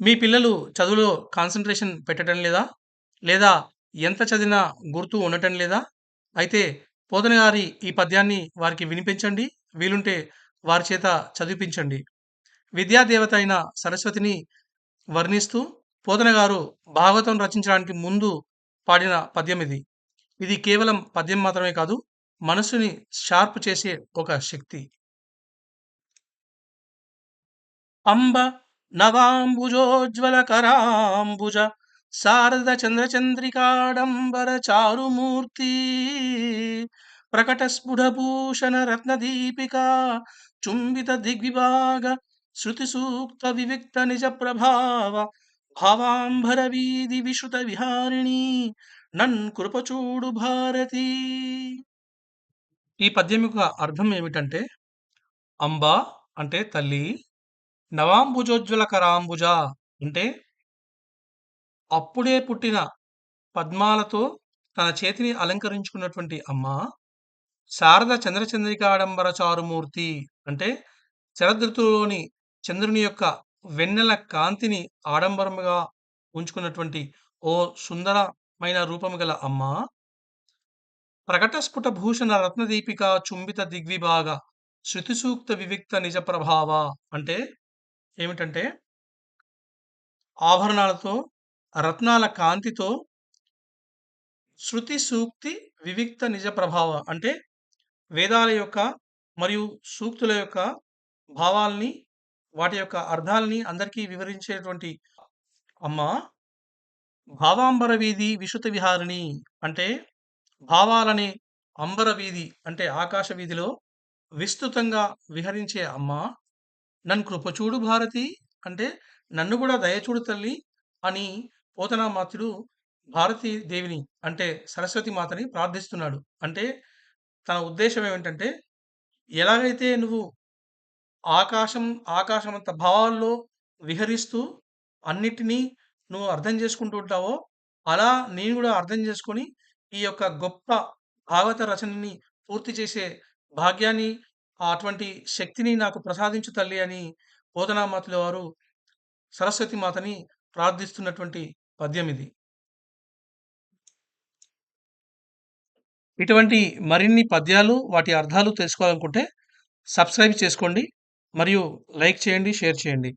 మీ పిల్లలు చదువులో కాన్సంట్రేషన్ పెట్టటం లేదా? లేదా ఎంత చదివినా గుర్తు ఉండటం లేదా? అయితే పోతన గారి ఈ పద్యాన్ని వారికి వినిపించండి. వీలుంటే వారి చేత చదివిపించండి. విద్యా దేవత అయిన సరస్వతిని వర్ణిస్తూ పోతన గారు భాగవతం రచించడానికి ముందు పాడిన పద్యం ఇది. ఇది కేవలం పద్యం మాత్రమే కాదు, మనస్సుని షార్ప్ చేసే ఒక శక్తి. అంబ నవాంబుజోజ్వలకరాంబుజ శారద చంద్రచంద్రికాడంబర చారుమూర్తి ప్రకట స్ఫుటభూషణ రత్నదీపికా చుంబిత దిగ్విభాగ శృతి సూక్త వివిక్త నిజ ప్రభావ భావాంబర వీధి విశ్రుత విహారిణి నన్ కృపచూడు భారతి. ఈ పద్యం యొక్క అర్థం ఏమిటంటే, అంబ అంటే తల్లి, నవాంబుజోజ్వల కరాంబుజ అంటే అప్పుడే పుట్టిన పద్మాలతో తన చేతిని అలంకరించుకున్నటువంటి అమ్మ, శారద చంద్రచంద్రికాడంబర చారుమూర్తి అంటే శరదృతువులోని చంద్రుని యొక్క వెన్నెల కాంతిని ఆడంబరముగా ఉంచుకున్నటువంటి ఓ సుందరమైన రూపము గల అమ్మ, ప్రకటస్ఫుట భూషణ రత్నదీపిక చుంబిత దిగ్విభాగ శృతి సూక్త వివిక్త నిజ ప్రభావ అంటే ఏమిటంటే, ఆభరణాలతో, రత్నాల కాంతితో, శృతి సూక్తి వివిక్త నిజ ప్రభావ అంటే వేదాల యొక్క మరియు సూక్తుల యొక్క భావాల్ని, వాటి యొక్క అర్థాల్ని అందరికీ వివరించేటువంటి అమ్మ, భావాంబర వీధి విశ్రుత విహారిణి అంటే భావాలని అంబర వీధి అంటే ఆకాశ వీధిలో విస్తృతంగా విహరించే అమ్మ, నన్ను కృపచూడు భారతి అంటే నన్ను కూడా దయచూడు తల్లి అని పోతనామాత్యుడు భారతీ దేవిని అంటే సరస్వతి మాతని ప్రార్థిస్తున్నాడు. అంటే తన ఉద్దేశ్యం ఏమిటంటే, ఎలాగైతే నువ్వు ఆకాశం ఆకాశమంత భావాల్లో విహరిస్తూ అన్నిటినీ నువ్వు అర్థం చేసుకుంటూ ఉంటావో, అలా నేను కూడా అర్థం చేసుకొని ఈ యొక్క గొప్ప భాగవత రచనని పూర్తి చేసే భాగ్యాన్ని, అటువంటి శక్తిని నాకు ప్రసాదించు తల్లి అని పోతనామాతుల వారు సరస్వతి మాతని ప్రార్థిస్తున్నటువంటి పద్యం ఇది. ఇటువంటి మరిన్ని పద్యాలు, వాటి అర్థాలు తెలుసుకోవాలనుకుంటే సబ్స్క్రైబ్ చేసుకోండి మరియు లైక్ చేయండి, షేర్ చేయండి.